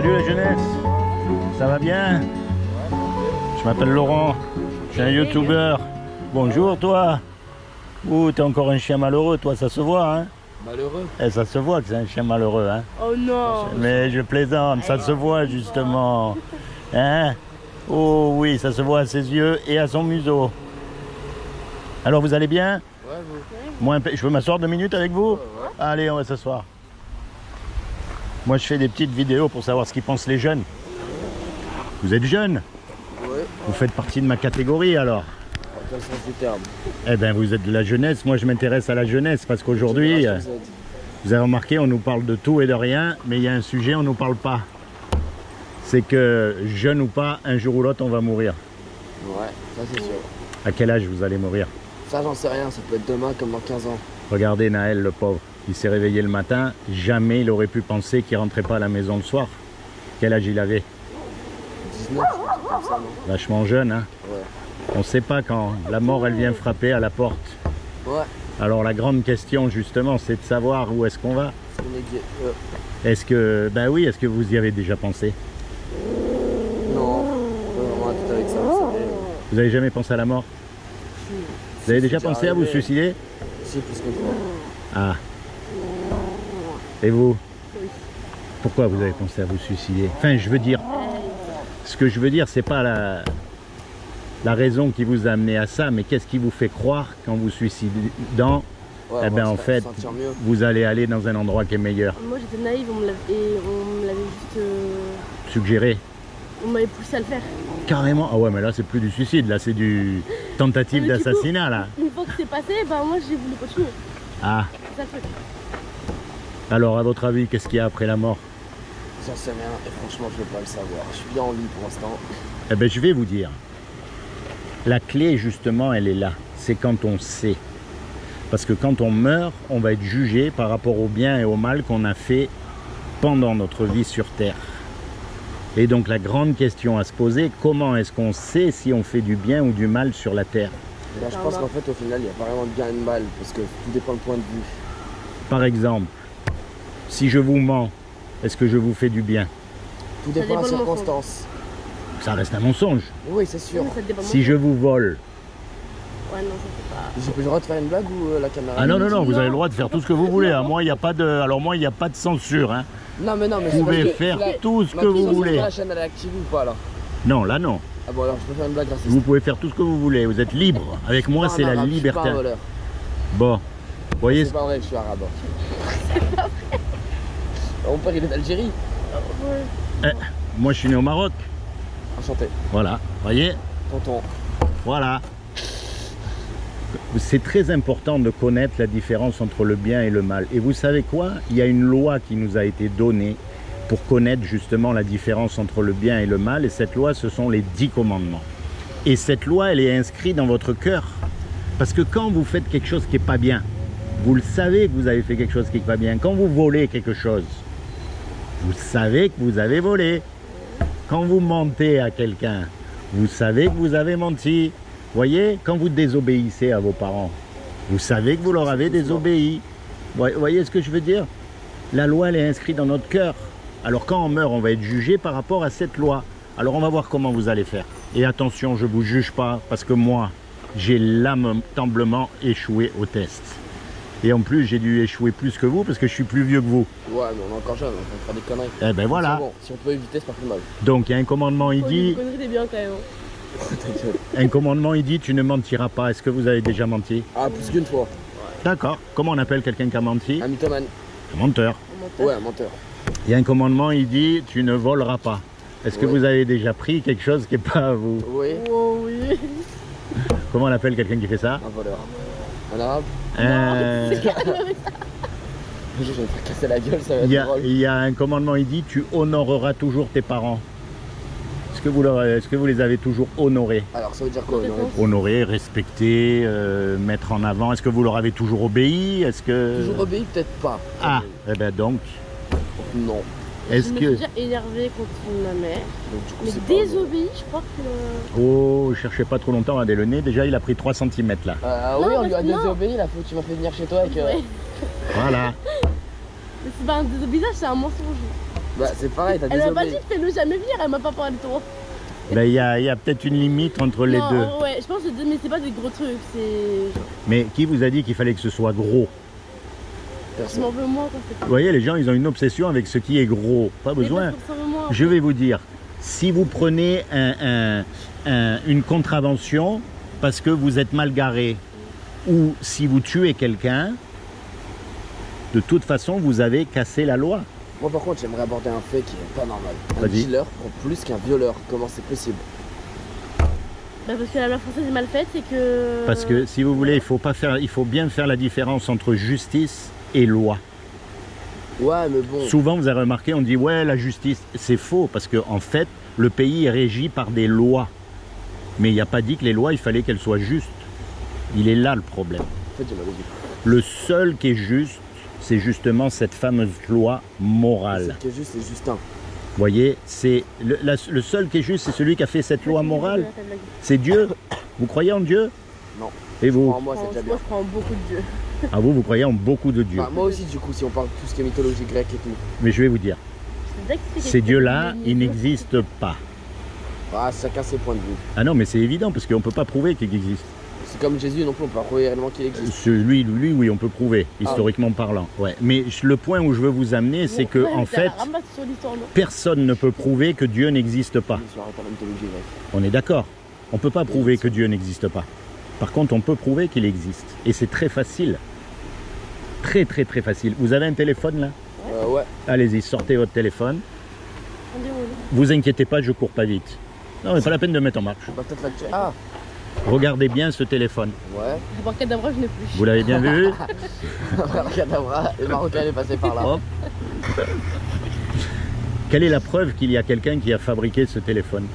Salut la jeunesse, ça va bien? Je m'appelle Laurent, je suis un youtubeur. Bonjour toi. Ouh, t'es encore un chien malheureux toi, ça se voit hein? Malheureux? Eh, ça se voit que c'est un chien malheureux hein? Oh non! Mais je plaisante, ça se voit justement. Hein? Oh oui, ça se voit à ses yeux et à son museau. Alors vous allez bien? Ouais, vous? Moi, je peux m'asseoir 2 minutes avec vous? Ouais. Allez, on va s'asseoir. Moi, je fais des petites vidéos pour savoir ce qu'ils pensent les jeunes. Vous êtes jeunes? Ouais. Vous faites partie de ma catégorie alors? En quel sens du terme? Eh bien, vous êtes de la jeunesse. Moi, je m'intéresse à la jeunesse parce qu'aujourd'hui, vous avez remarqué, on nous parle de tout et de rien, mais il y a un sujet, on ne nous parle pas. C'est que, jeune ou pas, un jour ou l'autre, on va mourir. Ouais, ça c'est sûr. À quel âge vous allez mourir? Ça, j'en sais rien, ça peut être demain comme dans 15 ans. Regardez Naël, le pauvre. Il s'est réveillé le matin, jamais il aurait pu penser qu'il rentrait pas à la maison le soir. Quel âge il avait? 19, comme ça, non? Vachement jeune, hein? Ouais. On ne sait pas quand la mort, elle vient frapper à la porte. Ouais. Alors la grande question, justement, c'est de savoir où est-ce qu'on va. On est gay. Est-ce que, ben oui, est-ce que vous y avez déjà pensé? Non, on a tout avec ça, vous savez. Vous avez jamais pensé à la mort? Vous avez déjà pensé à vous suicider? Si, plus que toi. Ah. Et vous? Pourquoi vous avez pensé à vous suicider? Enfin, je veux dire, ce que je veux dire, c'est pas la raison qui vous a amené à ça, mais qu'est-ce qui vous fait croire qu'en vous suicidant, Ouais, eh ben en fait, sentir mieux. vous allez aller dans un endroit qui est meilleur? Moi j'étais naïve, on me l'avait juste. Suggéré? On m'avait poussé à le faire. Carrément? Ah ouais, mais là c'est plus du suicide, là c'est du tentative Mais du coup, d'assassinat là. Une fois que c'est passé, bah moi j'ai voulu continuer. Ah, C'est ça le truc. alors à votre avis, qu'est-ce qu'il y a après la mort? J'en sais rien, et franchement, je veux pas le savoir. Je suis bien en vie pour l'instant. Eh bien, je vais vous dire. La clé, justement, elle est là. C'est quand on sait. Parce que quand on meurt, on va être jugé par rapport au bien et au mal qu'on a fait pendant notre vie sur Terre. Et donc, la grande question à se poser, comment est-ce qu'on sait si on fait du bien ou du mal sur la Terre? Là, je pense qu'en fait, au final, il n'y a pas vraiment de bien et de mal, parce que tout dépend du point de vue. Par exemple, si je vous mens, est-ce que je vous fais du bien? Tout dépend dépend des de mon circonstances. Ça reste un mensonge. Oui, c'est sûr. Mais ça dépend de Si moi. je vous vole, Ouais, non, ça fait pas. J'ai plus le droit de faire une blague ou la caméra? ah non, non, non, vous Non. avez le droit de faire tout ce que vous voulez. Hein. Moi, il n'y a pas de... Alors moi, il n'y a pas de censure. Hein. Non, mais Vous c'est parce pouvez que faire la- tout ce ma que vous question, c'est voulez. que la chaîne elle est active ou pas là? Non, là, non. Ah bon, alors je peux faire une blague raciste. Vous pouvez faire tout ce que vous voulez. Vous êtes libre. Avec moi, c'est la Je suis liberté. pas un voleur. Bon. Vous voyez, C'est pas vrai, je suis arabe. Mon père il est d'Algérie. moi, je suis né au Maroc. Enchanté. Voilà. Vous voyez, Tonton. voilà. C'est très important de connaître la différence entre le bien et le mal. Et vous savez quoi? Il y a une loi qui nous a été donnée pour connaître justement la différence entre le bien et le mal. Et cette loi, ce sont les 10 commandements. Et cette loi, elle est inscrite dans votre cœur. Parce que quand vous faites quelque chose qui n'est pas bien, vous le savez que vous avez fait quelque chose qui n'est pas bien. Quand vous volez quelque chose, vous savez que vous avez volé. Quand vous mentez à quelqu'un, vous savez que vous avez menti. Voyez, quand vous désobéissez à vos parents, vous savez que vous leur avez désobéi. Vous voyez ce que je veux dire? La loi, elle est inscrite dans notre cœur. Alors quand on meurt, on va être jugé par rapport à cette loi. Alors on va voir comment vous allez faire. Et attention, je ne vous juge pas, parce que moi, j'ai lamentablement échoué au test. Et en plus, j'ai dû échouer plus que vous, parce que je suis plus vieux que vous. Ouais, mais on est encore jeune, on peut faire des conneries. Eh ben voilà. Bon, si on peut éviter, c'est pas plus mal. Donc il y a un commandement, il Oh, dit... une connerie, t'es bien quand même. Un commandement, il dit, tu ne mentiras pas. Est-ce que vous avez déjà menti? Ah, plus qu'une fois. D'accord. Comment on appelle quelqu'un qui a menti? Un mythomane. Un menteur. Ouais, un menteur. Il y a un commandement, il dit, tu ne voleras pas. Est-ce que Ouais. vous avez déjà pris quelque chose qui n'est pas à vous? Oui, Oh oui. Comment on appelle quelqu'un qui fait ça? un voleur. Un arabe. Je vais me faire casser la gueule, ça va Il y être a, drôle. il y a un commandement, il dit, tu honoreras toujours tes parents. Est-ce que vous les avez toujours honorés? Alors, ça veut dire quoi, honorer? Honorer, respecter, mettre en avant. Est-ce que vous leur avez toujours obéi? Est-ce que... Toujours obéi, peut-être pas. Ah, eh ben donc, Non. est-ce Je me que... suis déjà énervée contre ma mère. Donc, du coup, Mais c'est pas désobéie, je crois que. Oh, cherchez pas trop longtemps, regardez le nez. Déjà, il a pris 3 cm là. Oui, Non, on lui a parce que non. désobéi, là, faut que tu m'as fait venir chez toi avec. Ouais. Voilà. Mais c'est pas un désobéissage, c'est un mensonge. Bah c'est pareil, t'as Elle m'a pas désobéi. dit fais-le jamais venir, elle m'a pas parlé de toi. Ben, il y a peut-être une limite entre les Non, deux. ouais, je pense que mais c'est pas des gros trucs, c'est. Mais qui vous a dit qu'il fallait que ce soit gros? Je Personne. m'en veux moins quand c'est pas. Vous voyez, les gens, ils ont une obsession avec ce qui est gros. Pas besoin. Je vais vous dire, si vous prenez une contravention parce que vous êtes mal garé, ou si vous tuez quelqu'un, de toute façon, vous avez cassé la loi. Moi par contre j'aimerais aborder un fait qui est pas normal. Un Vas-y. dealer prend plus qu'un violeur. Comment c'est possible? Bah parce que la loi française est mal faite et que. Parce que, si vous voulez, il faut bien faire la différence entre justice et loi. Ouais mais bon. Souvent, vous avez remarqué, on dit, ouais, la justice, c'est faux, parce qu'en fait, le pays est régi par des lois. Mais il n'y a pas dit que les lois, il fallait qu'elles soient justes. Il est là le problème. En fait j'ai mal au dit. Le seul qui est juste, c'est justement cette fameuse loi morale. Ce qui est juste c'est Justin. Vous voyez, c'est le seul qui est juste, c'est celui qui a fait cette loi morale. C'est Dieu. Vous croyez en Dieu? Non. Et vous? En moi c'est déjà bien. Moi je crois en beaucoup de dieux. Ah vous croyez en beaucoup de dieux. Bah, moi aussi du coup si on parle de tout ce qui est mythologie grecque et tout. Mais je vais vous dire, ces dieux-là, ils n'existent pas. Ah chacun ses points de vue. Ah non, mais c'est évident, parce qu'on ne peut pas prouver qu'il existe. C'est comme Jésus non plus on peut pas prouver réellement qu'il existe. Lui, oui, on peut prouver, historiquement parlant. Ouais. Mais le point où je veux vous amener, c'est que en fait, personne ne peut prouver que Dieu n'existe pas. Je vais arrêter la mythologie grecque. On est d'accord. On ne peut pas prouver que Dieu n'existe pas. Par contre, on peut prouver qu'il existe. Et c'est très facile. Très, très, très facile. Vous avez un téléphone là? Ouais. Allez-y, sortez votre téléphone. Vous inquiétez pas, je cours pas vite. Non, mais pas la peine de mettre en marche. Bah peut-être la Ah Regardez bien ce téléphone. ouais. Abracadabra, je n'ai plus. Vous l'avez bien vu? Cadavra, le Marocain est passé par là. Hop. Quelle est la preuve qu'il y a quelqu'un qui a fabriqué ce téléphone?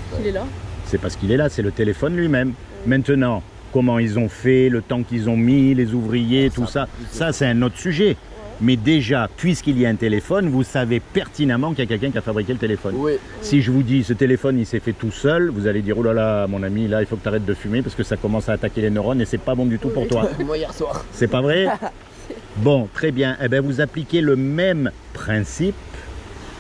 Parce qu'il est là. C'est parce qu'il est là, c'est le téléphone lui-même. Maintenant, comment ils ont fait, le temps qu'ils ont mis, les ouvriers, tout ça, ça c'est un autre sujet. Mais déjà, puisqu'il y a un téléphone, vous savez pertinemment qu'il y a quelqu'un qui a fabriqué le téléphone. Oui. Si je vous dis ce téléphone il s'est fait tout seul, vous allez dire oh là là mon ami, là il faut que tu arrêtes de fumer parce que ça commence à attaquer les neurones et c'est pas bon du tout pour toi. Moi hier soir. C'est pas vrai? Bon, très bien. Eh bien, vous appliquez le même principe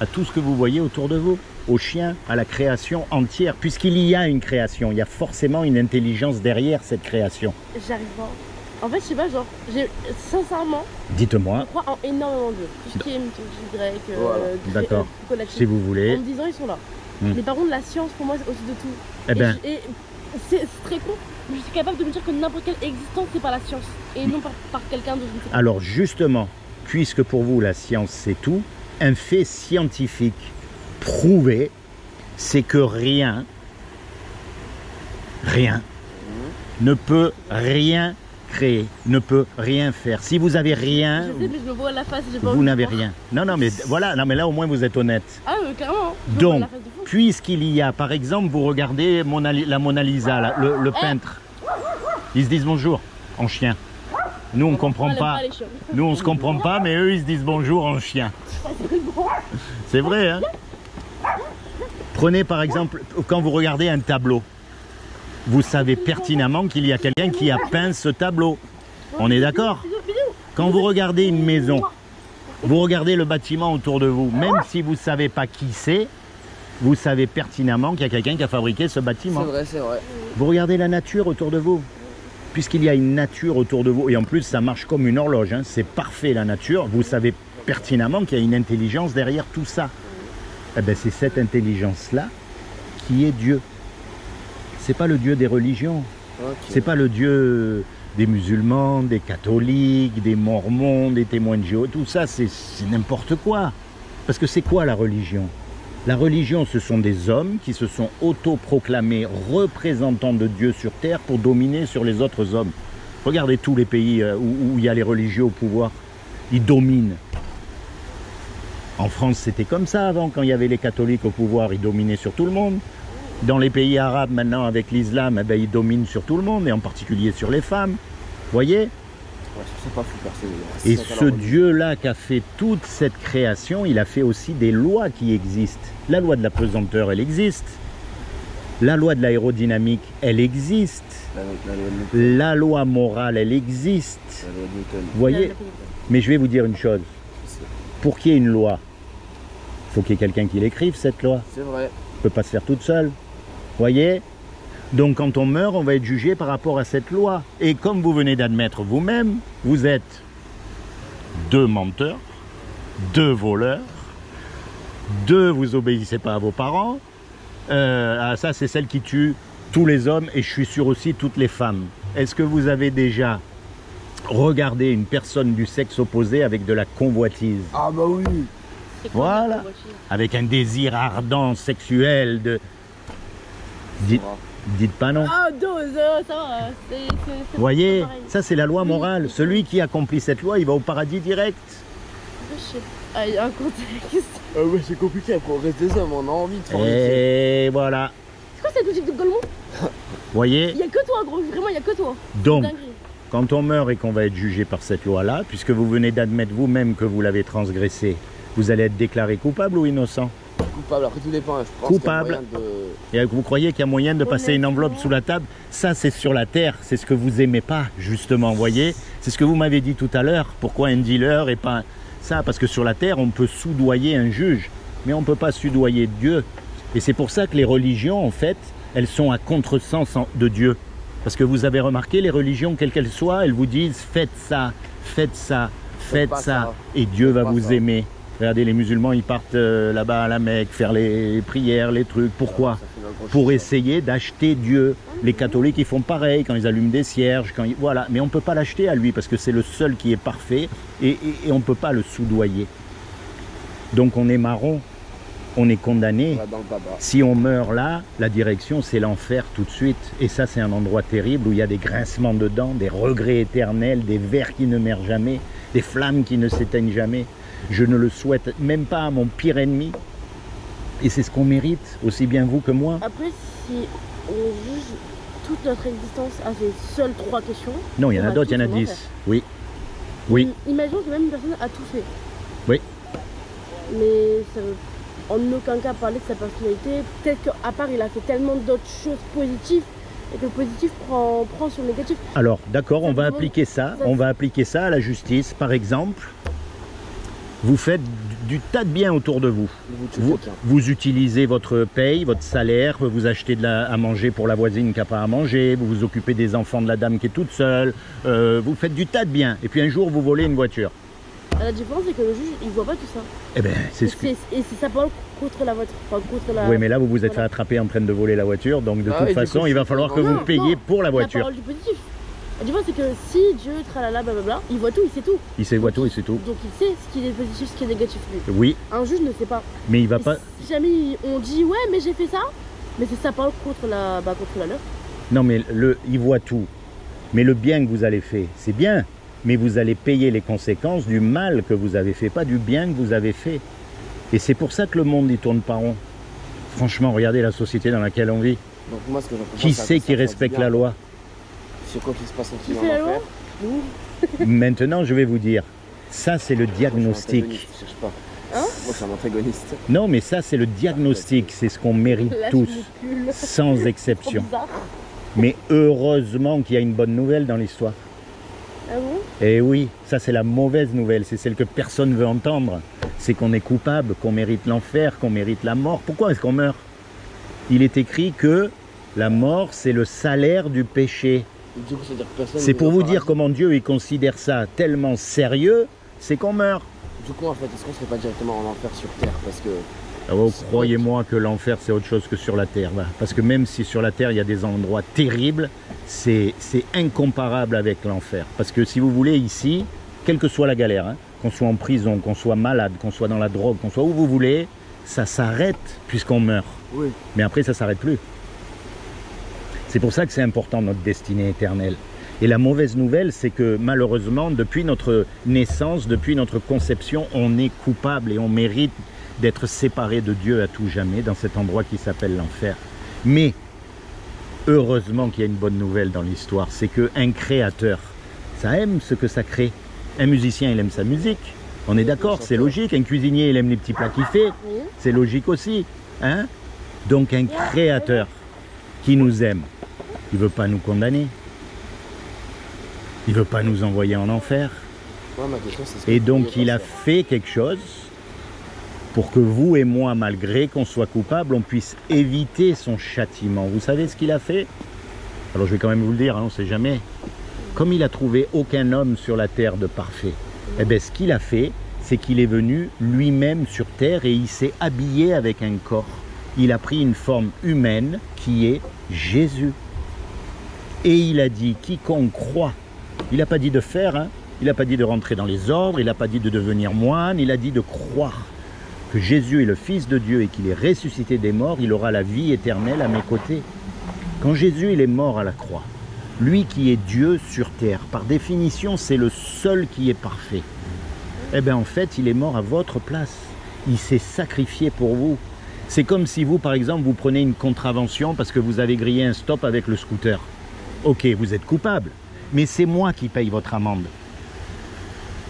à tout ce que vous voyez autour de vous, aux chiens, à la création entière. Puisqu'il y a une création, il y a forcément une intelligence derrière cette création. J'arrive pas. En fait, je sais pas, genre, sincèrement, je Dites-moi, crois en énormément d'eux. Tout ce qui est mythologie grecque, Voilà. D'accord. psychologie. si vous voulez. En me disant, ils sont là. Hmm. Mais par contre, la science, pour moi, c'est au-dessus de tout. Eh ben, Et c'est très con. Je suis capable de me dire que n'importe quelle existence, c'est par la science. Et non par quelqu'un de je ne sais pas. alors justement, puisque pour vous la science c'est tout, un fait scientifique prouvé, c'est que rien ne peut rien créer, ne peut rien faire. Si vous avez rien, Je sais, mais je me vois à la face, j'ai pas envie vous de n'avez voir. rien. Non, mais voilà, non, mais là au moins vous êtes honnête. Ah, clairement. Je me vois à Donc, la face de fou. puisqu'il y a, par exemple, vous regardez la Mona Lisa, là, le peintre, ils se disent bonjour en chien. Nous, on ne comprend Elle aime pas. les chiens. Nous, on se comprend pas, mais eux, ils se disent bonjour en chien. C'est vrai, hein? Prenez par exemple, quand vous regardez un tableau, vous savez pertinemment qu'il y a quelqu'un qui a peint ce tableau. On est d'accord? Quand vous regardez une maison, vous regardez le bâtiment autour de vous, même si vous ne savez pas qui c'est, vous savez pertinemment qu'il y a quelqu'un qui a fabriqué ce bâtiment. C'est vrai, c'est vrai. Vous regardez la nature autour de vous. Puisqu'il y a une nature autour de vous, et en plus ça marche comme une horloge, hein, c'est parfait la nature, vous savez pertinemment qu'il y a une intelligence derrière tout ça. Eh bien c'est cette intelligence-là qui est Dieu. C'est pas le Dieu des religions, Ok. c'est pas le Dieu des musulmans, des catholiques, des mormons, des témoins de Jéhovah, tout ça c'est n'importe quoi. Parce que c'est quoi la religion? La religion, ce sont des hommes qui se sont autoproclamés représentants de Dieu sur terre pour dominer sur les autres hommes. Regardez tous les pays où il y a les religieux au pouvoir. Ils dominent. En France, c'était comme ça avant, quand il y avait les catholiques au pouvoir, ils dominaient sur tout le monde. Dans les pays arabes, maintenant, avec l'islam, eh ben, ils dominent sur tout le monde, et en particulier sur les femmes. Vous voyez? Ouais, c'est pas fou, perso. Et ce Dieu-là qui a fait toute cette création, il a fait aussi des lois qui existent. La loi de la pesanteur, elle existe. La loi de l'aérodynamique, elle existe. La loi morale, elle existe. La loi de Newton. Vous voyez? Mais je vais vous dire une chose. Pour qu'il y ait une loi, faut qu'il y ait quelqu'un qui l'écrive, cette loi. C'est vrai. Elle ne peut pas se faire toute seule. Voyez? Donc quand on meurt, on va être jugé par rapport à cette loi. Et comme vous venez d'admettre vous-même, vous êtes 2 menteurs, 2 voleurs, 2 vous obéissez pas à vos parents. Ça, c'est celle qui tue tous les hommes et je suis sûr aussi toutes les femmes. Est-ce que vous avez déjà regardé une personne du sexe opposé avec de la convoitise? Ah bah oui. Voilà, avec un désir ardent, sexuel, de... Dites pas non. Ah, dose, ça va. Vous voyez, ça c'est la loi morale. Celui qui accomplit cette loi, il va au paradis direct. Ah, il y a un contexte. Ah ouais, c'est compliqué, après on reste des hommes, on a envie de faire Et voilà. C'est quoi cette boutique de Golemont? Vous voyez? Il n'y a que toi, gros, vraiment, il n'y a que toi. Donc, Dinguerie. quand on meurt et qu'on va être jugé par cette loi-là, puisque vous venez d'admettre vous-même que vous l'avez transgressée, vous allez être déclaré coupable ou innocent? Coupable, après tout dépend. Je pense Coupable. Et vous croyez qu'il y a moyen de passer une enveloppe sous la table? Ça, c'est sur la terre. C'est ce que vous aimez pas, justement. Vous voyez? C'est ce que vous m'avez dit tout à l'heure. Pourquoi un dealer et pas ça? Parce que sur la terre, on peut soudoyer un juge, mais on ne peut pas soudoyer Dieu. Et c'est pour ça que les religions, en fait, elles sont à contresens de Dieu. Parce que vous avez remarqué, les religions, quelles qu'elles soient, elles vous disent faites ça, faites ça, faites ça, et Dieu va vous aimer. Regardez, les musulmans, ils partent là-bas à la Mecque, faire les prières, les trucs. Pourquoi? Pour essayer d'acheter Dieu. Les catholiques, ils font pareil quand ils allument des cierges. Voilà. Mais on ne peut pas l'acheter à lui parce que c'est le seul qui est parfait et on ne peut pas le soudoyer. Donc on est marron, on est condamné. Si on meurt là, la direction, c'est l'enfer tout de suite. Et ça, c'est un endroit terrible où il y a des grincements de dents, des regrets éternels, des vers qui ne meurent jamais, des flammes qui ne s'éteignent jamais. Je ne le souhaite même pas à mon pire ennemi. Et c'est ce qu'on mérite, aussi bien vous que moi. Après, si on juge toute notre existence à ces seules 3 questions... Non, il y en a d'autres, il y en a 10. Oui. Oui. Imaginons que même une personne a tout fait. Oui. Mais ça veut en aucun cas parler de sa personnalité. Peut-être qu'à part, il a fait tellement d'autres choses positives et que le positif prend sur le négatif. Alors, d'accord, on va appliquer ça. On va appliquer ça à la justice. Par exemple, vous faites du tas de bien autour de vous. Vous utilisez votre paye, votre salaire, vous achetez à manger pour la voisine qui n'a pas à manger, vous vous occupez des enfants de la dame qui est toute seule, vous faites du tas de bien. Et puis un jour, vous volez une voiture. La différence, c'est que le juge, il ne voit pas tout ça. Eh bien, c'est ce que... Et c'est ça parle contre la voiture. Enfin, contre la... Oui, mais là, vous vous êtes fait attraper en train de voler la voiture, donc de toute façon, il va falloir que vous payiez pour la voiture. La parole du positif. La différence, c'est que si Dieu, tralala, blablabla, il voit tout, il sait tout. Il sait, voit tout, il sait tout. Donc il sait ce qui est positif, ce qui est négatif. Lui. Oui. Un juge ne sait pas. Mais il va pas... Si jamais on dit, ouais, mais j'ai fait ça, mais c'est sa parole contre la leur. Non, mais il voit tout. Mais le bien que vous avez fait, c'est bien. Mais vous allez payer les conséquences du mal que vous avez fait, pas du bien que vous avez fait. Et c'est pour ça que le monde n'y tourne pas rond. Franchement, regardez la société dans laquelle on vit. Donc moi, ce que qui c'est qui respecte la loi? C'est quoi qui se passe en Qui fait la loi? Maintenant, je vais vous dire. Ça, c'est le diagnostic. Je cherche pas. Hein? Moi, je suis un antagoniste. Non, mais ça, c'est le diagnostic. C'est ce qu'on mérite tous, sans exception. Mais heureusement qu'il y a une bonne nouvelle dans l'histoire. Ah bon? Eh oui, ça c'est la mauvaise nouvelle, c'est celle que personne ne veut entendre. C'est qu'on est coupable, qu'on mérite l'enfer, qu'on mérite la mort. Pourquoi est-ce qu'on meurt? Il est écrit que la mort, c'est le salaire du péché. C'est pour vous dire comment Dieu il considère ça tellement sérieux, c'est qu'on meurt. Du coup, en fait, est-ce qu'on ne serait pas directement en enfer sur Terre? Parce que... Oh, croyez-moi que l'enfer c'est autre chose que sur la terre. Parce que même si sur la terre il y a des endroits terribles, c'est incomparable avec l'enfer. Parce que si vous voulez ici, quelle que soit la galère, hein, qu'on soit en prison, qu'on soit malade, qu'on soit dans la drogue, qu'on soit où vous voulez, ça s'arrête puisqu'on meurt. Oui. Mais après ça ne s'arrête plus. C'est pour ça que c'est important notre destinée éternelle. Et la mauvaise nouvelle, c'est que malheureusement, depuis notre naissance, depuis notre conception, on est coupable et on mérite d'être séparé de Dieu à tout jamais dans cet endroit qui s'appelle l'enfer. Mais heureusement qu'il y a une bonne nouvelle dans l'histoire, c'est qu'un créateur, ça aime ce que ça crée. Un musicien, il aime sa musique, on est d'accord, c'est logique. Un cuisinier, il aime les petits plats qu'il fait, c'est logique aussi. Hein? Donc un créateur qui nous aime, il ne veut pas nous condamner, il ne veut pas nous envoyer en enfer. Ouais, ma question, c'est et donc il a fait quelque chose pour que vous et moi, malgré qu'on soit coupable, on puisse éviter son châtiment. Vous savez ce qu'il a fait? Alors je vais quand même vous le dire, hein, on ne sait jamais. Comme il a trouvé aucun homme sur la terre de parfait, eh bien ce qu'il a fait, c'est qu'il est venu lui-même sur terre et il s'est habillé avec un corps. Il a pris une forme humaine qui est Jésus. Et il a dit, quiconque croit, il n'a pas dit de faire, hein, il n'a pas dit de rentrer dans les ordres, il n'a pas dit de devenir moine, il a dit de croire que Jésus est le Fils de Dieu et qu'il est ressuscité des morts, il aura la vie éternelle à mes côtés. Quand Jésus il est mort à la croix, lui qui est Dieu sur terre, par définition c'est le seul qui est parfait. Eh bien en fait il est mort à votre place, il s'est sacrifié pour vous. C'est comme si vous par exemple vous prenez une contravention parce que vous avez grillé un stop avec le scooter. Ok, vous êtes coupable, mais c'est moi qui paye votre amende.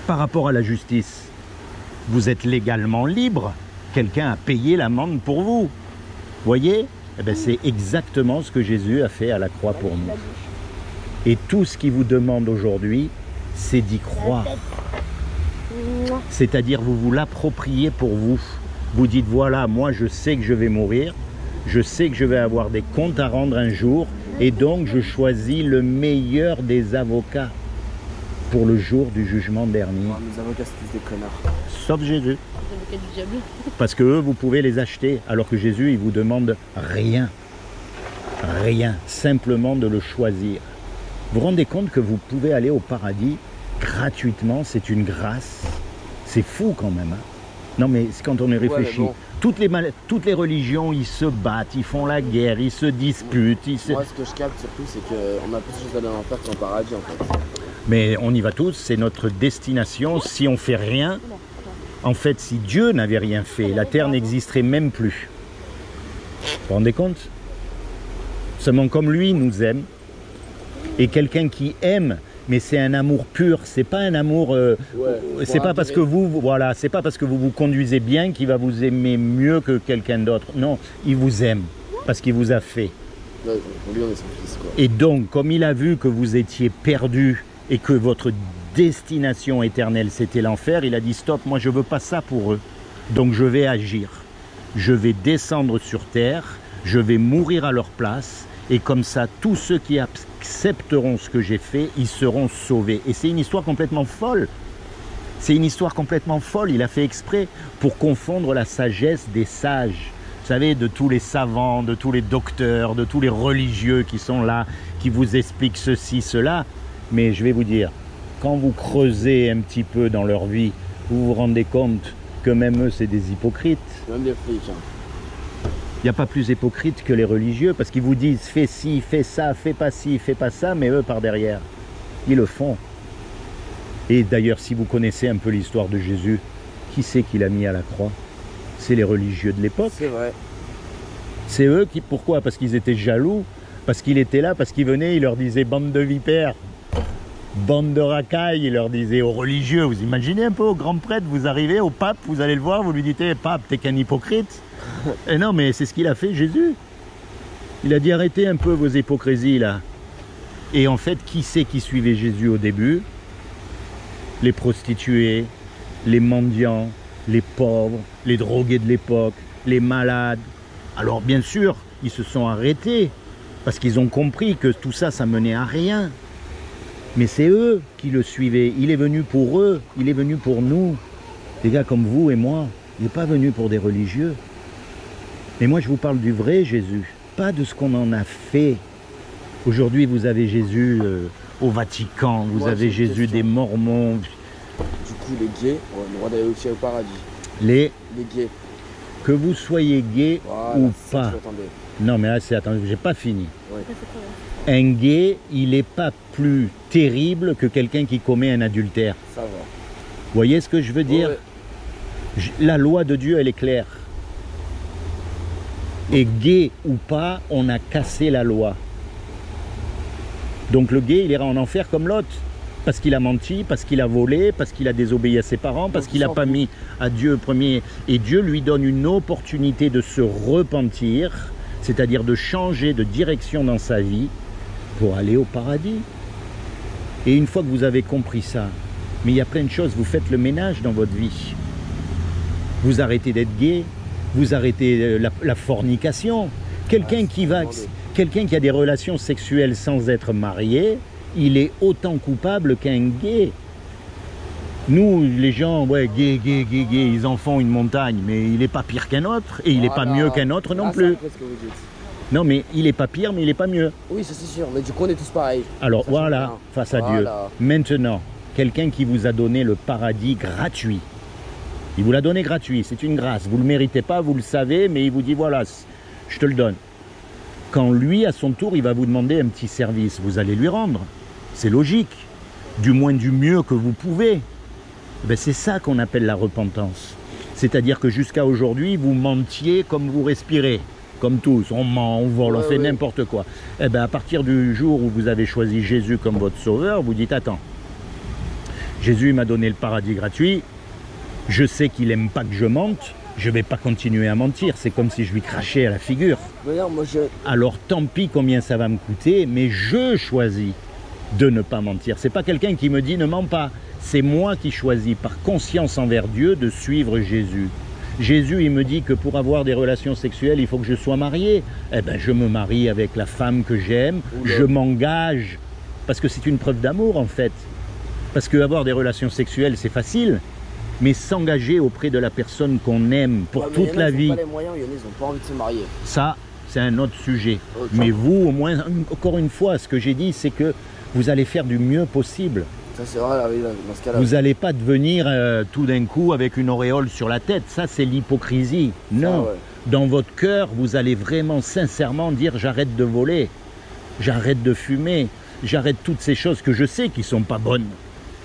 Par rapport à la justice, vous êtes légalement libre, quelqu'un a payé l'amende pour vous. Voyez? Eh bien, c'est exactement ce que Jésus a fait à la croix pour nous. Et tout ce qu'il vous demande aujourd'hui, c'est d'y croire. C'est-à-dire, vous vous l'appropriez pour vous. Vous dites, voilà, moi je sais que je vais mourir, je sais que je vais avoir des comptes à rendre un jour, et donc je choisis le meilleur des avocats pour le jour du jugement dernier. Les avocats, c'est tous des connards. Sauf Jésus. Les avocats du diable. Parce que eux, vous pouvez les acheter, alors que Jésus, il vous demande rien. Rien. Simplement de le choisir. Vous vous rendez compte que vous pouvez aller au paradis gratuitement, c'est une grâce. C'est fou quand même. Hein. Non mais quand on y réfléchit, ouais, bon. toutes les religions, ils se battent, ils font la guerre, ils se disputent. Moi, ce que je capte surtout, c'est qu'on a plus de choses à aller en enfer qu'en paradis en fait. Mais on y va tous, c'est notre destination. Si on fait rien, en fait, si Dieu n'avait rien fait, la terre n'existerait même plus. Vous vous rendez compte? Seulement comme lui nous aime, et quelqu'un qui aime, mais c'est un amour pur, c'est pas un amour, c'est pas parce que voilà, c'est pas parce que vous vous conduisez bien qu'il va vous aimer mieux que quelqu'un d'autre. Non, il vous aime parce qu'il vous a fait. Ouais, pour lui, on est son fils, quoi. Et donc, comme il a vu que vous étiez perdu et que votre destination éternelle c'était l'enfer, il a dit stop, moi je veux pas ça pour eux. Donc je vais agir. Je vais descendre sur terre, je vais mourir à leur place. Et comme ça, tous ceux qui accepteront ce que j'ai fait, ils seront sauvés. Et c'est une histoire complètement folle. C'est une histoire complètement folle. Il a fait exprès pour confondre la sagesse des sages. Vous savez, de tous les savants, de tous les docteurs, de tous les religieux qui sont là, qui vous expliquent ceci, cela. Mais je vais vous dire, quand vous creusez un petit peu dans leur vie, vous vous rendez compte que même eux, c'est des hypocrites. Même des flics. Hein. Il n'y a pas plus hypocrite que les religieux parce qu'ils vous disent fais ci, fais ça, fais pas ci, fais pas ça, mais eux par derrière, ils le font. Et d'ailleurs, si vous connaissez un peu l'histoire de Jésus, qui c'est qui l'a mis à la croix? C'est les religieux de l'époque. C'est vrai. C'est eux qui, pourquoi? Parce qu'ils étaient jaloux, parce qu'il était là, parce qu'il venait, il leur disait bande de vipères, bande de racailles, il leur disait aux religieux. Vous imaginez un peu au grand prêtre, vous arrivez au pape, vous allez le voir, vous lui dites hey, pape, t'es qu'un hypocrite. Et non, mais c'est ce qu'il a fait, Jésus. Il a dit arrêtez un peu vos hypocrisies là. Et en fait, qui c'est qui suivait Jésus au début? Les prostituées, les mendiants, les pauvres, les drogués de l'époque, les malades. Alors bien sûr, ils se sont arrêtés parce qu'ils ont compris que tout ça, ça menait à rien. Mais c'est eux qui le suivaient. Il est venu pour eux, il est venu pour nous. Des gars comme vous et moi, il n'est pas venu pour des religieux. Mais moi, je vous parle du vrai Jésus, pas de ce qu'on en a fait. Aujourd'hui, vous avez Jésus au Vatican, vous avez Jésus des Mormons. Du coup, les gays ont le droit d'aller aussi au paradis. Les gays. Que vous soyez gay voilà, ou pas. Non, mais là, attendez, j'ai pas fini. Ouais. Un gay, il n'est pas plus terrible que quelqu'un qui commet un adultère. Ça va. Vous voyez ce que je veux dire? La loi de Dieu, elle est claire. Et gay ou pas, on a cassé la loi. Donc le gay, il ira en enfer comme l'autre. Parce qu'il a menti, parce qu'il a volé, parce qu'il a désobéi à ses parents, parce qu'il n'a pas mis à Dieu premier. Et Dieu lui donne une opportunité de se repentir, c'est-à-dire de changer de direction dans sa vie pour aller au paradis. Et une fois que vous avez compris ça, mais il y a plein de choses, vous faites le ménage dans votre vie. Vous arrêtez d'être gay, vous arrêtez la fornication. Quelqu'un qui a des relations sexuelles sans être marié, il est autant coupable qu'un gay. Nous, les gens, ouais, gay, ils en font une montagne, mais il n'est pas pire qu'un autre, et il n'est pas mieux qu'un autre non plus. C'est ce que vous dites. Non, mais il n'est pas pire, mais il n'est pas mieux. Oui, ça c'est sûr, mais du coup on est tous pareils. Alors Ça, voilà, face à Dieu. Voilà. Maintenant, quelqu'un qui vous a donné le paradis gratuit. Il vous l'a donné gratuit, c'est une grâce. Vous ne le méritez pas, vous le savez, mais il vous dit voilà, je te le donne. Quand lui, à son tour, il va vous demander un petit service, vous allez lui rendre. C'est logique, du moins du mieux que vous pouvez. Ben, c'est ça qu'on appelle la repentance. C'est-à-dire que jusqu'à aujourd'hui, vous mentiez comme vous respirez. Comme tous, on ment, on vole, on fait n'importe quoi. Eh ben, à partir du jour où vous avez choisi Jésus comme votre sauveur, vous dites attends, Jésus m'a donné le paradis gratuit, je sais qu'il n'aime pas que je mente, je ne vais pas continuer à mentir, c'est comme si je lui crachais à la figure. D'ailleurs, moi Alors tant pis combien ça va me coûter, mais je choisis de ne pas mentir. C'est pas quelqu'un qui me dit ne mens pas, c'est moi qui choisis par conscience envers Dieu de suivre Jésus. Jésus, il me dit que pour avoir des relations sexuelles, il faut que je sois marié. Eh bien, je me marie avec la femme que j'aime, je m'engage, parce que c'est une preuve d'amour en fait. Parce qu'avoir des relations sexuelles, c'est facile, mais s'engager auprès de la personne qu'on aime pour toute la vie, ils n'ont pas les moyens, ils n'ont pas envie de se marier. ça, c'est un autre sujet. Mais vous, au moins, encore une fois, ce que j'ai dit, c'est que vous allez faire du mieux possible. Ça c'est vrai, dans ce cas-là. Vous n'allez pas devenir tout d'un coup avec une auréole sur la tête. Ça, c'est l'hypocrisie. Non. Ouais. Dans votre cœur, vous allez vraiment, sincèrement dire j'arrête de voler, j'arrête de fumer, j'arrête toutes ces choses que je sais qui ne sont pas bonnes.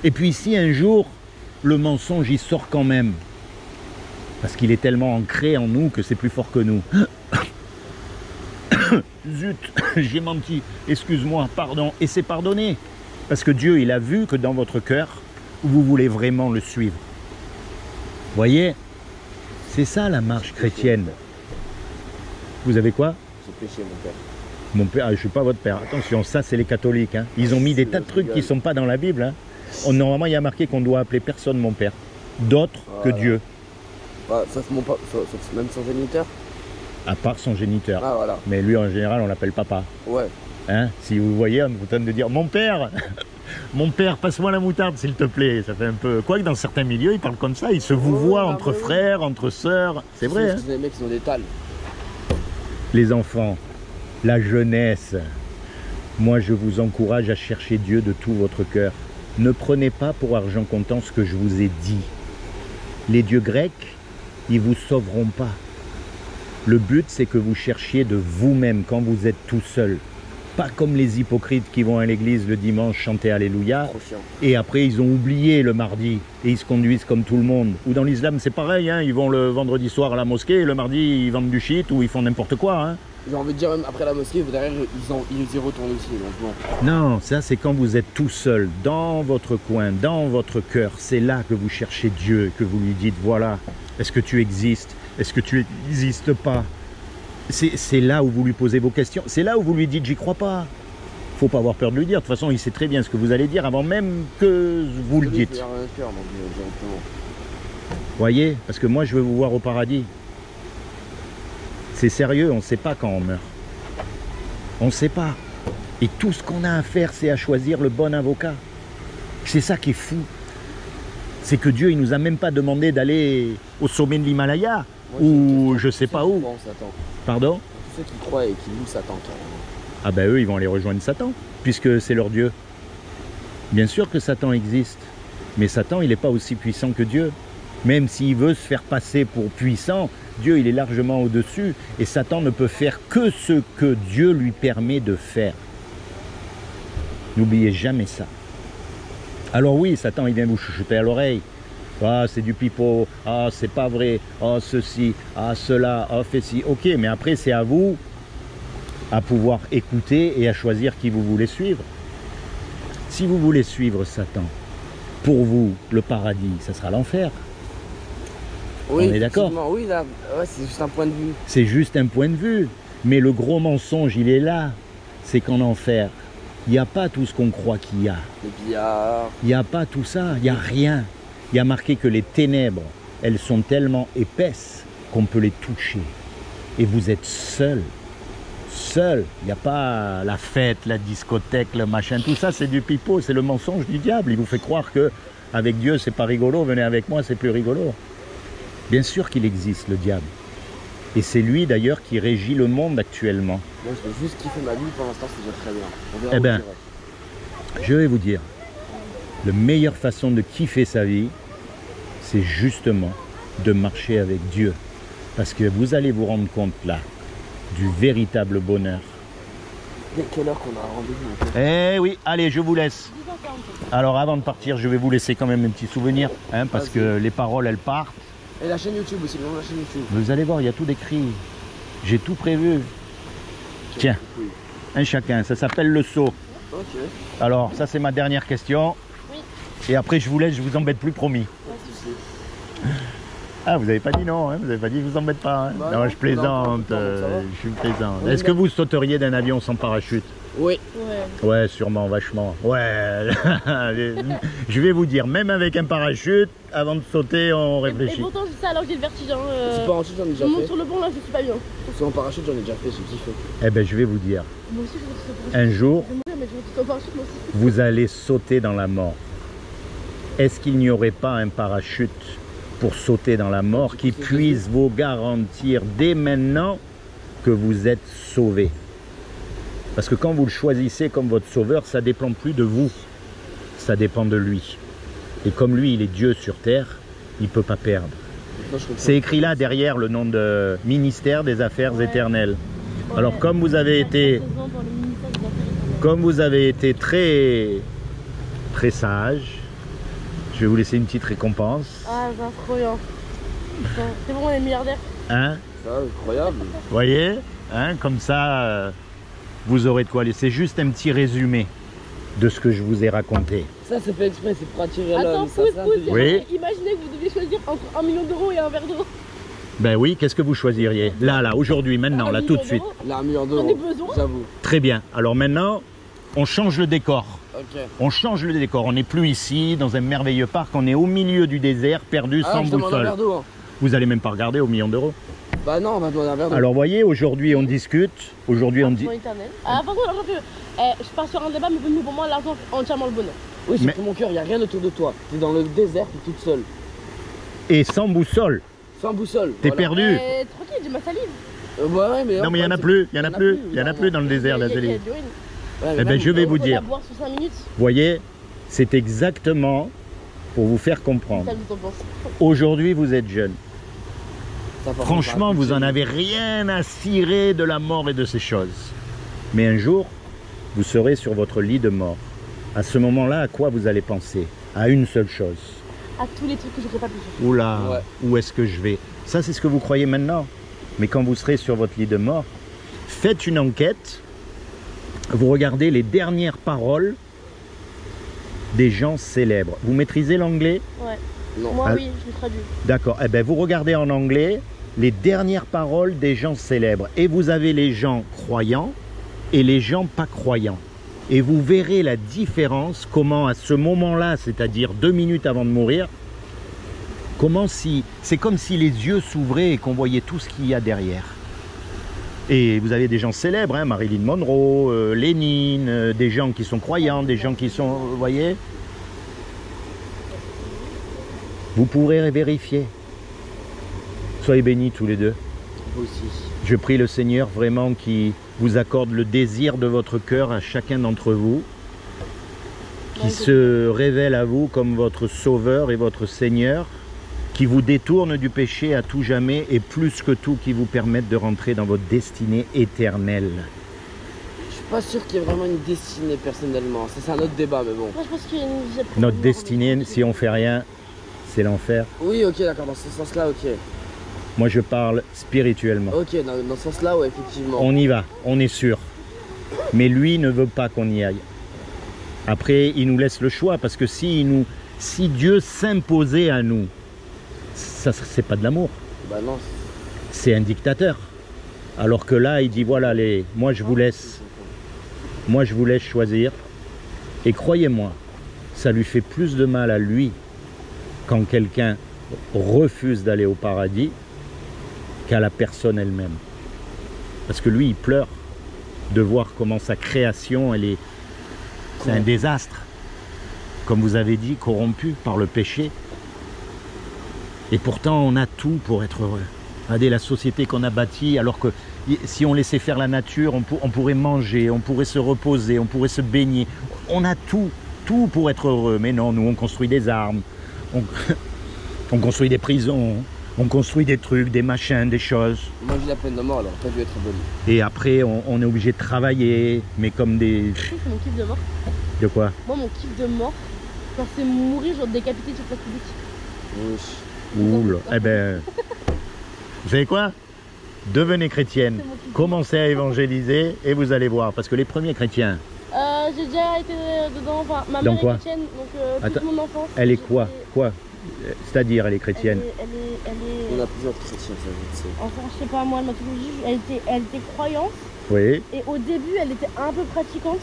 Et puis si un jour, le mensonge, il sort quand même. Parce qu'il est tellement ancré en nous que c'est plus fort que nous. Zut, j'ai menti, excuse-moi, pardon. Et c'est pardonné. Parce que Dieu, il a vu que dans votre cœur, vous voulez vraiment le suivre. Voyez, c'est ça la marche chrétienne. Vous avez quoi? J'ai péché, mon père. Mon père, je ne suis pas votre père. Attention, ça c'est les catholiques. Hein. Ils ont mis des tas de trucs qui ne sont pas dans la Bible. Hein. Normalement, il y a marqué qu'on doit appeler personne mon père. D'autre que Dieu. Ouais, sauf même son géniteur. À part son géniteur. Ah, voilà. Mais lui, en général, on l'appelle papa. Ouais. Hein, si vous voyez, on vous tente de dire mon père, passe-moi la moutarde s'il te plaît. Ça fait un peu. Quoique dans certains milieux, ils parlent comme ça, ils se vouvoient entre frères, entre sœurs. C'est vrai. Hein. Les mecs, ils ont des tales. Les enfants, la jeunesse, moi je vous encourage à chercher Dieu de tout votre cœur. Ne prenez pas pour argent comptant ce que je vous ai dit. Les dieux grecs, ils ne vous sauveront pas. Le but, c'est que vous cherchiez de vous-même quand vous êtes tout seul. Pas comme les hypocrites qui vont à l'église le dimanche chanter Alléluia et après ils ont oublié le mardi et ils se conduisent comme tout le monde. Ou dans l'islam c'est pareil, hein, ils vont le vendredi soir à la mosquée et le mardi ils vendent du shit ou ils font n'importe quoi. Hein. J'ai envie de dire même après la mosquée, derrière ils y retournent aussi. Donc bon. Non, ça c'est quand vous êtes tout seul, dans votre coin, dans votre cœur. C'est là que vous cherchez Dieu, que vous lui dites voilà, est-ce que tu existes? Est-ce que tu n'existes pas? C'est là où vous lui posez vos questions. C'est là où vous lui dites j'y crois pas. Faut pas avoir peur de lui dire. De toute façon, il sait très bien ce que vous allez dire avant même que vous le dites. Voyez, parce que moi je veux vous voir au paradis. C'est sérieux, on ne sait pas quand on meurt. On ne sait pas. Et tout ce qu'on a à faire, c'est à choisir le bon avocat. C'est ça qui est fou. C'est que Dieu, il nous a même pas demandé d'aller au sommet de l'Himalaya ou je sais pas où. Pardon? Tous ceux qui croient et qui louent Satan. Ah ben eux, ils vont aller rejoindre Satan, puisque c'est leur Dieu. Bien sûr que Satan existe, mais Satan, il n'est pas aussi puissant que Dieu. Même s'il veut se faire passer pour puissant, Dieu, il est largement au-dessus, et Satan ne peut faire que ce que Dieu lui permet de faire. N'oubliez jamais ça. Alors oui, Satan, il vient vous chuchoter à l'oreille. Ah, c'est du pipeau, ah, c'est pas vrai, ah, ceci, ah, cela, ah, fais ci. Ok, mais après, c'est à vous à pouvoir écouter et à choisir qui vous voulez suivre. Si vous voulez suivre Satan, pour vous, le paradis, ça sera l'enfer. Oui, on est d'accord? Oui, là, ouais, c'est juste un point de vue. C'est juste un point de vue. Mais le gros mensonge, il est là. C'est qu'en enfer, il n'y a pas tout ce qu'on croit qu'il y a. Les billards. Il n'y a pas tout ça, il n'y a rien. Il y a marqué que les ténèbres elles sont tellement épaisses qu'on peut les toucher. Et vous êtes seul. Seul. Il n'y a pas la fête, la discothèque, le machin. Tout ça, c'est du pipeau, c'est le mensonge du diable. Il vous fait croire que avec Dieu, c'est pas rigolo. Venez avec moi, c'est plus rigolo. Bien sûr qu'il existe, le diable. Et c'est lui, d'ailleurs, qui régit le monde actuellement. Moi, je vais juste kiffer ma vie. Pour l'instant, c'est déjà très bien. On verra Eh où ben, j'irai. je vais vous dire, la meilleure façon de kiffer sa vie, c'est justement de marcher avec Dieu. Parce que vous allez vous rendre compte là, du véritable bonheur. Dès quelle heure qu'on a un rendez-vous? Eh oui, allez, je vous laisse. 10h40. Alors avant de partir, je vais vous laisser quand même un petit souvenir, hein, parce que les paroles, elles partent. Et la chaîne YouTube aussi, le nom de la chaîne YouTube. Vous allez voir, il y a tout décrit. J'ai tout prévu. Tiens, Oui. un chacun, ça s'appelle le saut. Ok. Alors, ça c'est ma dernière question. Oui. Et après, je vous laisse, je vous embête plus, promis. Pas de soucis. Ah, vous n'avez pas dit non, hein, vous n'avez pas dit je vous embête pas. Hein. Bah non, non, je plaisante, ça va. je suis plaisant. On est Est-ce que bien. vous sauteriez d'un avion sans parachute? Oui. Ouais. Ouais, sûrement, vachement. Ouais, je vais vous dire, même avec un parachute, avant de sauter, on Et réfléchit. pourtant, je dis ça alors que j'ai le vertige. Hein, C'est pas en chute, j'en ai je déjà monte fait. sur le pont là, je suis pas bien. C'est en parachute, j'en ai déjà fait, j'ai kiffé. Eh ben, je vais vous dire, Moi aussi, je monte sur le parachute. un jour, Je vais mourir, mais je monte sur le parachute moi aussi. vous allez sauter dans la mort. Est-ce qu'il n'y aurait pas un parachute pour sauter dans la mort qui puisse vous garantir dès maintenant que vous êtes sauvé? Parce que quand vous le choisissez comme votre sauveur, ça dépend plus de vous, ça dépend de lui. Et comme lui, il est Dieu sur terre, il ne peut pas perdre. Moi, je comprends. C'est écrit là derrière le nom de ministère des Affaires Ouais. éternelles. Ouais. Alors comme vous avez été, Présent dans le ministère des Affaires étrangères. comme vous avez été très sage, je vais vous laisser une petite récompense. Ah, c'est trop bien. Putain, c'est bon, on est milliardaires. Hein? Ça, incroyable. Vous voyez, hein, comme ça, vous aurez de quoi aller. C'est juste un petit résumé de ce que je vous ai raconté. Ça, c'est fait exprès, c'est pour attirer Attends, l'homme. Ça, pousse, c'est pousse. intelligent. Oui. Imaginez que vous deviez choisir entre 1 million d'euros et un verre d'eau. Ben oui, qu'est-ce que vous choisiriez? Là, aujourd'hui, maintenant, Un là, million tout de suite. d'euros. Là, 1 million J'en ai d'euros. besoin. J'avoue. Très bien. Alors maintenant, on change le décor. Ok. On change le décor. On n'est plus ici, dans un merveilleux parc. On est au milieu du désert, perdu, Ah, sans je demande un boussole. verre d'eau. Hein. Vous allez même pas regarder au million d'euros. Bah non, on va demander un verre d'eau. Alors, voyez, aujourd'hui, on discute. Aujourd'hui, on dit... L'argent éternel. Ah, par contre, l'argent que. Je pars sur un débat, mais pour moi, l'argent fait entièrement le bonheur. Oui, c'est Mais- pour mon cœur, il n'y a rien autour de toi. T'es dans le désert, t'es toute seule. Et sans boussole. Sans boussole. T'es voilà. perdu. Tranquille, j'ai ma salive. Ouais, mais Non, mais il y en a plus. Il y en a plus. Il y en a plus dans le désert, la Il y a salive. de l'urine. Eh ben, je vais vous Faut dire. la boire sur 5 minutes. Voyez, c'est exactement pour vous faire comprendre. Ça, vous en pensez. Aujourd'hui, vous êtes jeune. Franchement, vous en avez rien à cirer de la mort et de ces choses. Mais un jour, vous serez sur votre lit de mort. À ce moment-là, à quoi vous allez penser? À une seule chose. À tous les trucs que j'aurais pas pu faire. Oula, Ouais. où est-ce que je vais? Ça, c'est ce que vous croyez maintenant. Mais quand vous serez sur votre lit de mort, faites une enquête. Vous regardez les dernières paroles des gens célèbres. Vous maîtrisez l'anglais? Ouais. Non. Moi, Ah. oui, je le traduis. D'accord. Eh bien, vous regardez en anglais les dernières paroles des gens célèbres. Et vous avez les gens croyants et les gens pas croyants. Et vous verrez la différence, comment à ce moment-là, c'est-à-dire 2 minutes avant de mourir, comment si... C'est comme si les yeux s'ouvraient et qu'on voyait tout ce qu'il y a derrière. Et vous avez des gens célèbres, hein, Marilyn Monroe, Lénine, des gens qui sont croyants, des gens qui sont... Vous voyez? Vous pourrez vérifier. Soyez bénis tous les deux. Vous aussi. Je prie le Seigneur vraiment qui vous accorde le désir de votre cœur à chacun d'entre vous, qui se révèle à vous comme votre Sauveur et votre Seigneur, qui vous détourne du péché à tout jamais et plus que tout qui vous permette de rentrer dans votre destinée éternelle. Je suis pas sûr qu'il y ait vraiment une destinée personnellement. Ça, c'est un autre débat, mais bon. Moi, je pense qu'il y a une vie après Notre la mort, destinée, mais- si on fait rien, c'est l'enfer. Oui, ok, d'accord, dans ce sens-là, ok. Moi je parle spirituellement. Ok, dans ce sens-là, ouais, effectivement. On y va, on est sûr. Mais lui ne veut pas qu'on y aille. Après, il nous laisse le choix, parce que si Dieu s'imposait à nous, ça c'est pas de l'amour, Bah non. c'est un dictateur. Alors que là, il dit voilà, moi je vous laisse choisir. Et croyez-moi, ça lui fait plus de mal à lui quand quelqu'un refuse d'aller au paradis qu'à la personne elle-même. Parce que lui, il pleure de voir comment sa création, elle est... C'est un désastre. Comme vous avez dit, corrompu par le péché. Et pourtant, on a tout pour être heureux. Regardez la société qu'on a bâtie, alors que si on laissait faire la nature, on pourrait manger, on pourrait se reposer, on pourrait se baigner. On a tout pour être heureux. Mais non, nous, on construit des armes, on construit des prisons, on construit des trucs, des machins, des choses. Moi, j'ai la peine de mort, elle aurait pas dû être abolie. Et après, on est obligé de travailler, mais comme des... C'est mon kiff de mort. De quoi? Moi, mon kiff de mort, quand c'est mourir, genre décapité sur place publique. Oui. Oula, eh ben... Vous savez quoi? Devenez chrétienne, commencez à évangéliser et vous allez voir. Parce que les premiers chrétiens... J'ai déjà été dedans, enfin, ma Dans mère quoi? est chrétienne, donc toute mon enfance. Elle est quoi? Quoi? C'est-à-dire, elle est chrétienne? Elle est... On a plusieurs chrétiens, ça, je sais. Enfin, je sais pas, moi, elle m'a toujours dit, elle était croyante. Oui. Et au début, elle était un peu pratiquante.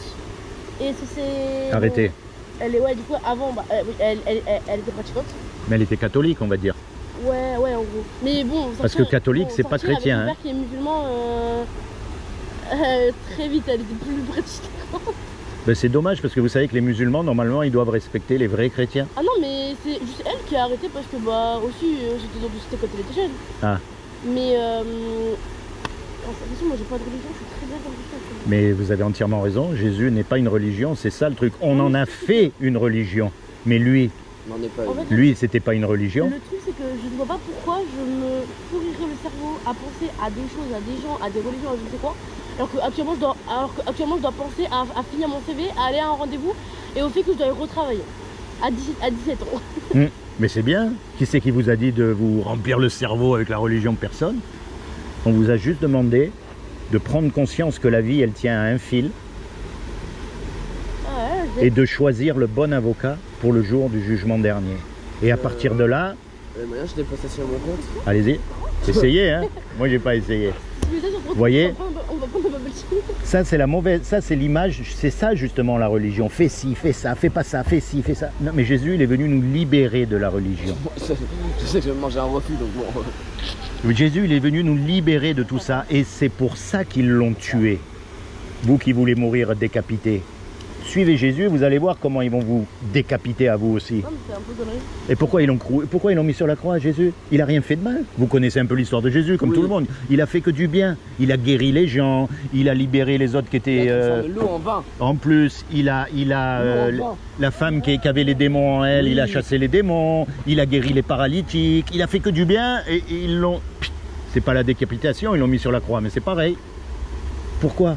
Et ça s'est... Arrêtez. Elle est, ouais, du coup, avant, bah, oui, elle était pratiquante. Mais elle était catholique, on va dire. Ouais, en gros. Mais bon, Parce que catholique, c'est pas sortir chrétien, avec mon père qui est musulman, très vite, elle était plus pratiquante. Ben, c'est dommage parce que vous savez que les musulmans, normalement, ils doivent respecter les vrais chrétiens. Ah non, mais c'est juste elle qui a arrêté parce que, bah, aussi, j'étais dans le cité quand elle était jeune. Ah. Mais, attention, moi, j'ai pas de religion, je suis très bien comme ça. Mais vous avez entièrement raison, Jésus n'est pas une religion, c'est ça le truc. On en a fait une religion, mais lui, N'en est pas En une. fait, lui, c'était pas une religion. le truc, c'est que je ne vois pas pourquoi je me pourrirais le cerveau à penser à des choses, à des gens, à des religions, à je ne sais quoi. Alors qu'actuellement, je dois penser à finir mon CV, à aller à un rendez-vous et au fait que je dois y retravailler à 17 ans. Mais c'est bien. Qui c'est qui vous a dit de vous remplir le cerveau avec la religion? Personne. On vous a juste demandé de prendre conscience que la vie, elle tient à un fil et de choisir le bon avocat pour le jour du jugement dernier. Et à partir de là, Moyen, je l'ai passé sur mon compte. allez-y, essayez, hein. Moi, j'ai pas essayé. Vous voyez, on va prendre ma belle-fille. Ça, c'est la mauvaise, ça, c'est l'image, c'est ça justement la religion. Fais ci, fais ça, fais pas ça, fais ci, fais ça. Non, mais Jésus, il est venu nous libérer de la religion. Je sais que je vais manger un refus, donc bon. Jésus, il est venu nous libérer de tout ça et c'est pour ça qu'ils l'ont tué. Vous qui voulez mourir décapité, suivez Jésus, vous allez voir comment ils vont vous décapiter à vous aussi. Non, mais c'est un peu connerie. Et pourquoi ils l'ont mis sur la croix, Jésus? Il a rien fait de mal. Vous connaissez un peu l'histoire de Jésus, comme Oui. tout le monde. Il a fait que du bien. Il a guéri les gens, il a libéré les autres qui étaient... Il a transformé l'eau en vin. En plus, il a la femme qui avait les démons en elle, Oui. il a chassé les démons, il a guéri les paralytiques, il a fait que du bien et ils l'ont... C'est pas la décapitation, ils l'ont mis sur la croix, mais c'est pareil. Pourquoi? Vous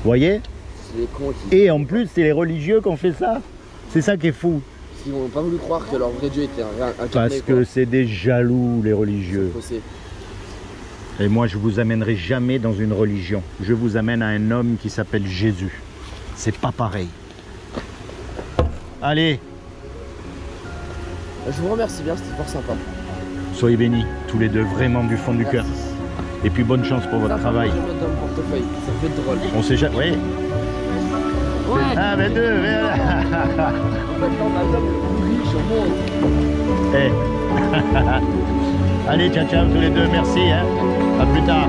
voyez? C'est les cons qui... Et en plus, c'est les religieux qui ont fait ça. C'est ça qui est fou. Ils n'ont pas voulu croire que leur vrai Dieu était incarné. Parce que c'est des jaloux, les religieux. Faussé. Et moi, je vous amènerai jamais dans une religion. Je vous amène à un homme qui s'appelle Jésus. C'est pas pareil. Allez, Je vous remercie bien, c'était fort sympa. soyez bénis, tous les deux, vraiment du fond du cœur. Et puis bonne chance pour votre travail. Je me donne portefeuille, ça peut être drôle. On sait jamais. Oui. Ouais. Ah, mais deux, mais voilà. En fait, là, on a l'homme le plus riche au monde. Eh. Allez, ciao, ciao tous les deux, merci. Hein. À plus tard.